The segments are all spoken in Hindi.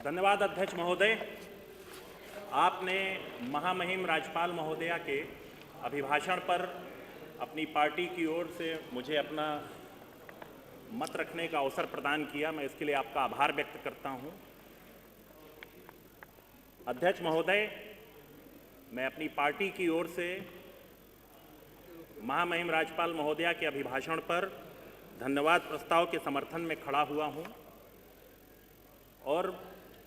धन्यवाद अध्यक्ष महोदय। आपने महामहिम राज्यपाल महोदया के अभिभाषण पर अपनी पार्टी की ओर से मुझे अपना मत रखने का अवसर प्रदान किया। मैं इसके लिए आपका आभार व्यक्त करता हूं। अध्यक्ष महोदय, मैं अपनी पार्टी की ओर से महामहिम राज्यपाल महोदया के अभिभाषण पर धन्यवाद प्रस्ताव के समर्थन में खड़ा हुआ हूं और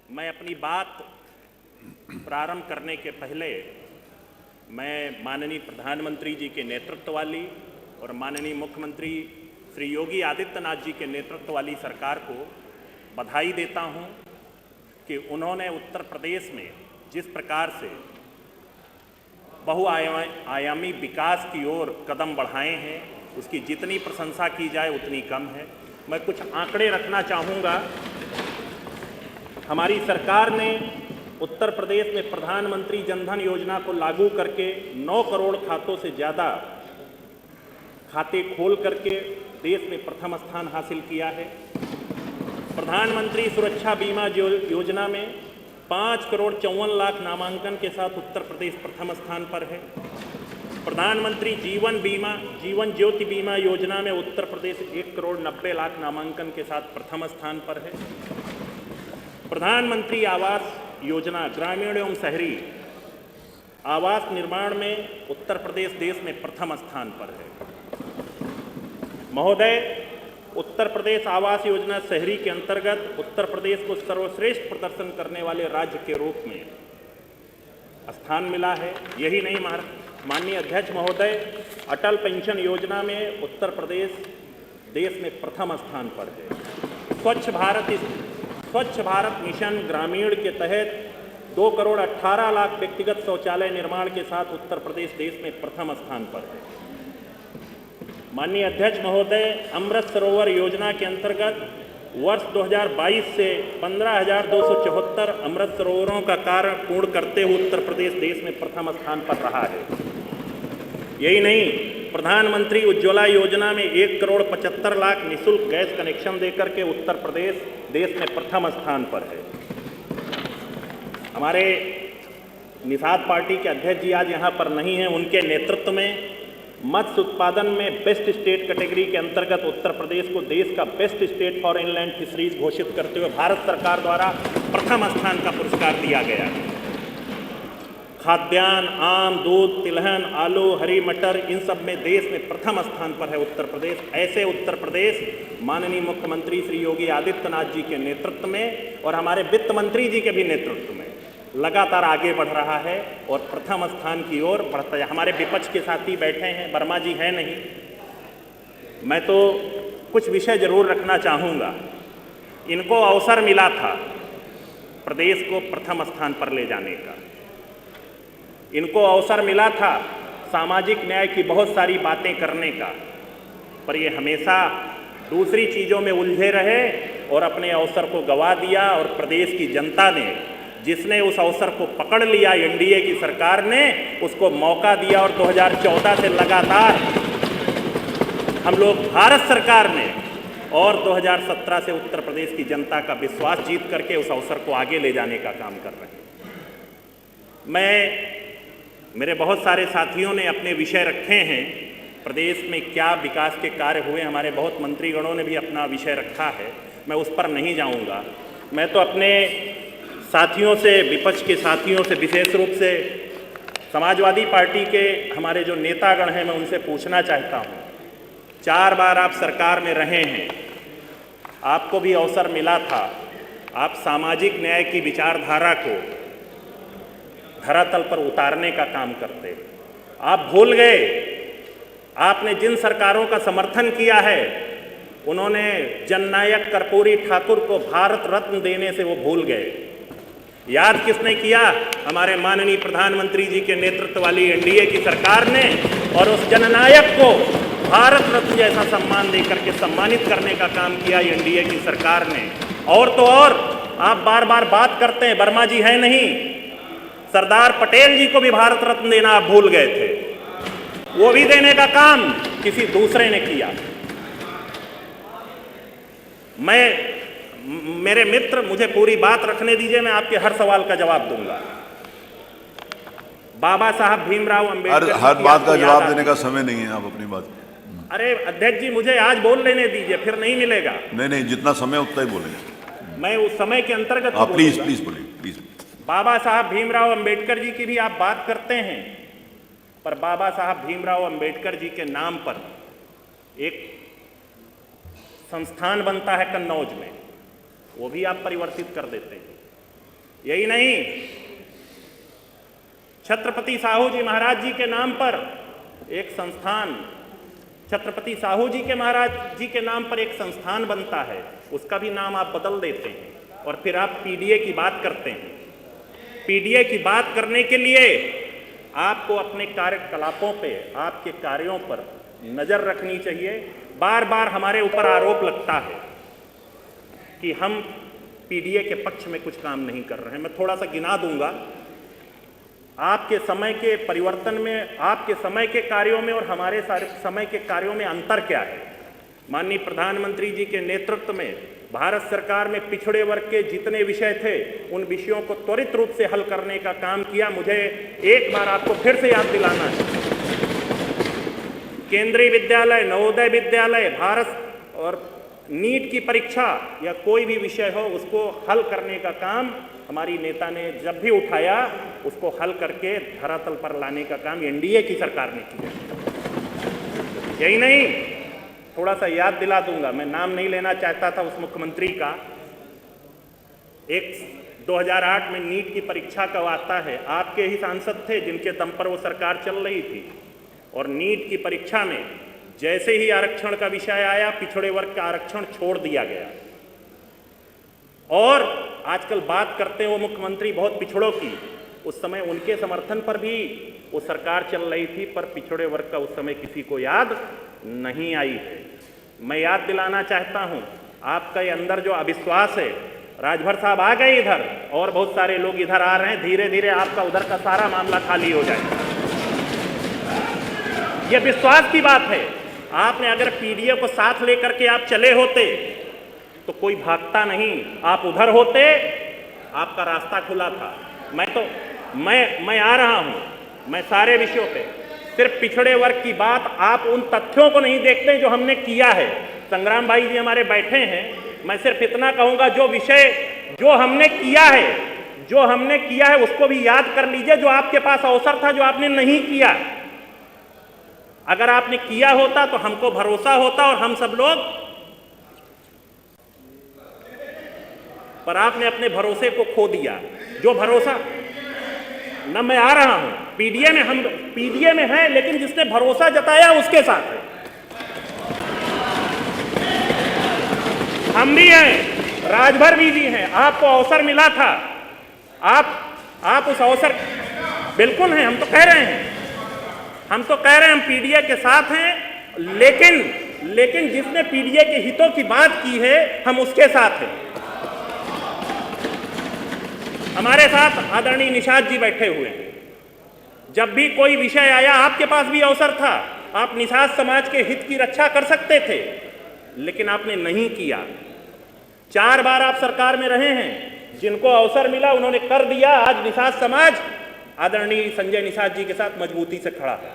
मैं अपनी बात प्रारंभ करने के पहले मैं माननीय प्रधानमंत्री जी के नेतृत्व वाली और माननीय मुख्यमंत्री श्री योगी आदित्यनाथ जी के नेतृत्व वाली सरकार को बधाई देता हूं कि उन्होंने उत्तर प्रदेश में जिस प्रकार से बहुआयामी विकास की ओर कदम बढ़ाए हैं, उसकी जितनी प्रशंसा की जाए उतनी कम है। मैं कुछ आंकड़े रखना चाहूँगा। हमारी सरकार ने उत्तर प्रदेश में प्रधानमंत्री जनधन योजना को लागू करके 9 करोड़ खातों से ज़्यादा खाते खोल करके देश में प्रथम स्थान हासिल किया है। प्रधानमंत्री सुरक्षा बीमा योजना में 5 करोड़ 54 लाख नामांकन के साथ उत्तर प्रदेश प्रथम स्थान पर है। प्रधानमंत्री जीवन ज्योति बीमा योजना में उत्तर प्रदेश 1 करोड़ 90 लाख नामांकन के साथ प्रथम स्थान पर है। प्रधानमंत्री आवास योजना ग्रामीण एवं शहरी आवास निर्माण में उत्तर प्रदेश देश में प्रथम स्थान पर है। महोदय, उत्तर प्रदेश आवास योजना शहरी के अंतर्गत उत्तर प्रदेश को सर्वश्रेष्ठ प्रदर्शन करने वाले राज्य के रूप में स्थान मिला है। यही नहीं, माननीय अध्यक्ष महोदय, अटल पेंशन योजना में उत्तर प्रदेश देश में प्रथम स्थान पर है। स्वच्छ भारत मिशन ग्रामीण के तहत 2 करोड़ 18 लाख व्यक्तिगत शौचालय निर्माण के साथ उत्तर प्रदेश देश में प्रथम स्थान पर है। माननीय अध्यक्ष महोदय, अमृत सरोवर योजना के अंतर्गत वर्ष 2022 से 15,274 अमृत सरोवरों का कार्य पूर्ण करते हुए उत्तर प्रदेश देश में प्रथम स्थान पर रहा है। यही नहीं, प्रधानमंत्री उज्ज्वला योजना में 1 करोड़ 75 लाख निःशुल्क गैस कनेक्शन देकर के उत्तर प्रदेश देश में प्रथम स्थान पर है। हमारे निषाद पार्टी के अध्यक्ष जी आज यहाँ पर नहीं हैं। उनके नेतृत्व में मत्स्य उत्पादन में बेस्ट स्टेट कैटेगरी के अंतर्गत उत्तर प्रदेश को देश का best state for inland fisheries घोषित करते हुए भारत सरकार द्वारा प्रथम स्थान का पुरस्कार दिया गया है। खाद्यान्न, आम, दूध, तिलहन, आलू, हरी मटर, इन सब में देश में प्रथम स्थान पर है उत्तर प्रदेश। ऐसे उत्तर प्रदेश माननीय मुख्यमंत्री श्री योगी आदित्यनाथ जी के नेतृत्व में और हमारे वित्त मंत्री जी के भी नेतृत्व में लगातार आगे बढ़ रहा है और प्रथम स्थान की ओर बढ़ता है। हमारे विपक्ष के साथी बैठे हैं, वर्मा जी हैं नहीं। मैं तो कुछ विषय जरूर रखना चाहूँगा। इनको अवसर मिला था प्रदेश को प्रथम स्थान पर ले जाने का। इनको अवसर मिला था सामाजिक न्याय की बहुत सारी बातें करने का, पर ये हमेशा दूसरी चीज़ों में उलझे रहे और अपने अवसर को गंवा दिया। और प्रदेश की जनता ने, जिसने उस अवसर को पकड़ लिया, एनडीए की सरकार ने उसको मौका दिया और 2014 से लगातार हम लोग भारत सरकार ने और 2017 से उत्तर प्रदेश की जनता का विश्वास जीत करके उस अवसर को आगे ले जाने का काम कर रहे हैं। मेरे बहुत सारे साथियों ने अपने विषय रखे हैं, प्रदेश में क्या विकास के कार्य हुए। हमारे बहुत मंत्रीगणों ने भी अपना विषय रखा है, मैं उस पर नहीं जाऊंगा। मैं तो अपने साथियों से, विपक्ष के साथियों से, विशेष रूप से समाजवादी पार्टी के हमारे जो नेतागण हैं, मैं उनसे पूछना चाहता हूँ। 4 बार आप सरकार में रहे हैं, आपको भी अवसर मिला था। आप सामाजिक न्याय की विचारधारा को धरातल पर उतारने का काम करते। आप भूल गए, आपने जिन सरकारों का समर्थन किया है, उन्होंने जननायक कर्पूरी ठाकुर को भारत रत्न देने से वो भूल गए। याद किसने किया? हमारे माननीय प्रधानमंत्री जी के नेतृत्व वाली एनडीए की सरकार ने, और उस जननायक को भारत रत्न जैसा सम्मान देकर के सम्मानित करने का काम किया एनडीए की सरकार ने। और तो और, आप बार बार बात करते हैं, वर्मा जी है नहीं, सरदार पटेल जी को भी भारत रत्न देना आप भूल गए थे। वो भी देने का काम किसी दूसरे ने किया। मेरे मित्र, मुझे पूरी बात रखने दीजिए, मैं आपके हर सवाल का जवाब दूंगा। बाबा साहब भीमराव अंबेडकर, हर बात का जवाब देने का समय नहीं है, आप अपनी बात। अरे अध्यक्ष जी, मुझे आज बोल लेने दीजिए, फिर नहीं मिलेगा। नहीं, जितना समय उतना ही बोलेंगे। मैं उस समय के अंतर्गत प्लीज बोलिए, प्लीज। बाबा साहब भीमराव अंबेडकर जी की भी आप बात करते हैं, पर बाबा साहब भीमराव अंबेडकर जी के नाम पर एक संस्थान बनता है कन्नौज में, वो भी आप परिवर्तित कर देते हैं। यही नहीं, छत्रपति साहू जी महाराज जी के नाम पर एक संस्थान, छत्रपति साहू जी के महाराज जी के नाम पर एक संस्थान बनता है, उसका भी नाम आप बदल देते हैं, और फिर आप पीडीए की बात करते हैं। पीडीए की बात करने के लिए आपको अपने कार्यकलापों पे, आपके कार्यों पर नजर रखनी चाहिए। बार बार हमारे ऊपर आरोप लगता है कि हम पीडीए के पक्ष में कुछ काम नहीं कर रहे हैं। मैं थोड़ा सा गिना दूंगा। आपके समय के परिवर्तन में, आपके समय के कार्यों में और हमारे समय के कार्यों में अंतर क्या है? माननीय प्रधानमंत्री जी के नेतृत्व में भारत सरकार में पिछड़े वर्ग के जितने विषय थे, उन विषयों को त्वरित रूप से हल करने का काम किया। मुझे एक बार आपको फिर से याद दिलाना है, केंद्रीय विद्यालय, नवोदय विद्यालय, भारत और नीट की परीक्षा या कोई भी विषय हो, उसको हल करने का काम हमारी नेता ने जब भी उठाया, उसको हल करके धरातल पर लाने का काम एनडीए की सरकार ने किया। यही नहीं, थोड़ा सा याद दिला दूंगा, मैं नाम नहीं लेना चाहता था उस मुख्यमंत्री का। एक 2008 में नीट की परीक्षा का वास्ता है, आपके ही सांसद थे जिनके दम पर वो सरकार चल रही थी, और नीट की परीक्षा में जैसे ही आरक्षण का विषय आया, पिछड़े वर्ग का आरक्षण छोड़ दिया गया। और आजकल बात करते हैं वो मुख्यमंत्री बहुत पिछड़ों की, उस समय उनके समर्थन पर भी वो सरकार चल रही थी, पर पिछड़े वर्ग का उस समय किसी को याद नहीं आई है। मैं याद दिलाना चाहता हूं, आपका ये अंदर जो अविश्वास है, राजभर साहब आ गए इधर, और बहुत सारे लोग इधर आ रहे हैं, धीरे धीरे आपका उधर का सारा मामला खाली हो जाएगा। ये विश्वास की बात है। आपने अगर पीडीए को साथ लेकर के आप चले होते तो कोई भागता नहीं, आप उधर होते, आपका रास्ता खुला था। मैं आ रहा हूं, मैं सारे विषयों पे, सिर्फ पिछड़े वर्ग की बात, आप उन तथ्यों को नहीं देखते जो हमने किया है। संग्राम भाई जी हमारे बैठे हैं, मैं सिर्फ इतना कहूंगा, जो विषय जो हमने किया है उसको भी याद कर लीजिए। जो आपके पास अवसर था, जो आपने नहीं किया, अगर आपने किया होता तो हमको भरोसा होता और हम सब लोग, पर आपने अपने भरोसे को खो दिया। जो भरोसा न, मैं आ रहा हूं, पीडीए में हम पीडीए में हैं, लेकिन जिसने भरोसा जताया उसके साथ है। हम भी हैं, राजभर भी हैं, आपको अवसर मिला था, आप उस अवसर, बिल्कुल हैं, हम तो कह रहे हैं हम पीडीए के साथ हैं, लेकिन जिसने पीडीए के हितों की बात की है, हम उसके साथ हैं। हमारे साथ आदरणीय निषाद जी बैठे हुए हैं। जब भी कोई विषय आया, आपके पास भी अवसर था, आप निषाद समाज के हित की रक्षा कर सकते थे, लेकिन आपने नहीं किया। 4 बार आप सरकार में रहे हैं, जिनको अवसर मिला उन्होंने कर दिया। आज निषाद समाज आदरणीय संजय निषाद जी के साथ मजबूती से खड़ा है।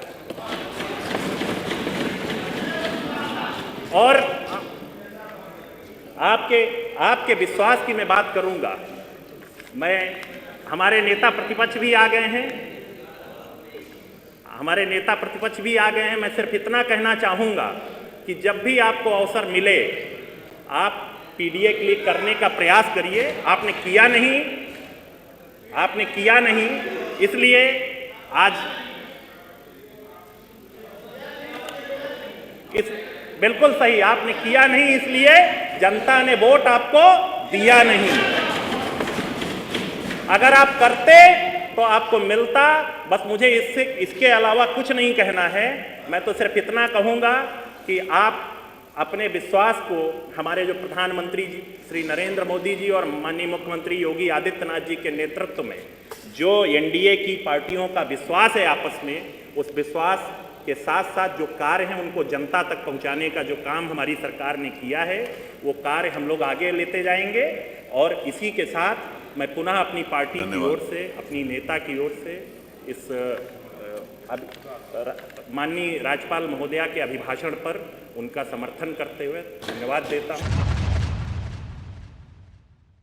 और आपके विश्वास की मैं बात करूंगा। हमारे नेता प्रतिपक्ष भी आ गए हैं, मैं सिर्फ इतना कहना चाहूंगा कि जब भी आपको अवसर मिले, आप पीडीए के लिए करने का प्रयास करिए। आपने किया नहीं, इसलिए आज बिल्कुल सही, आपने किया नहीं, इसलिए जनता ने वोट आपको दिया नहीं। अगर आप करते तो आपको मिलता। बस मुझे इसके अलावा कुछ नहीं कहना है। मैं तो सिर्फ इतना कहूंगा कि आप अपने विश्वास को हमारे जो प्रधानमंत्री जी श्री नरेंद्र मोदी जी और माननीय मुख्यमंत्री योगी आदित्यनाथ जी के नेतृत्व में जो एनडीए की पार्टियों का विश्वास है आपस में, उस विश्वास के साथ साथ जो कार्य हैं उनको जनता तक पहुंचाने का जो काम हमारी सरकार ने किया है वो कार्य हम लोग आगे लेते जाएंगे। और इसी के साथ मैं पुनः अपनी पार्टी की ओर से, अपनी नेता की ओर से इस माननीय राज्यपाल महोदया के अभिभाषण पर उनका समर्थन करते हुए धन्यवाद देता हूँ।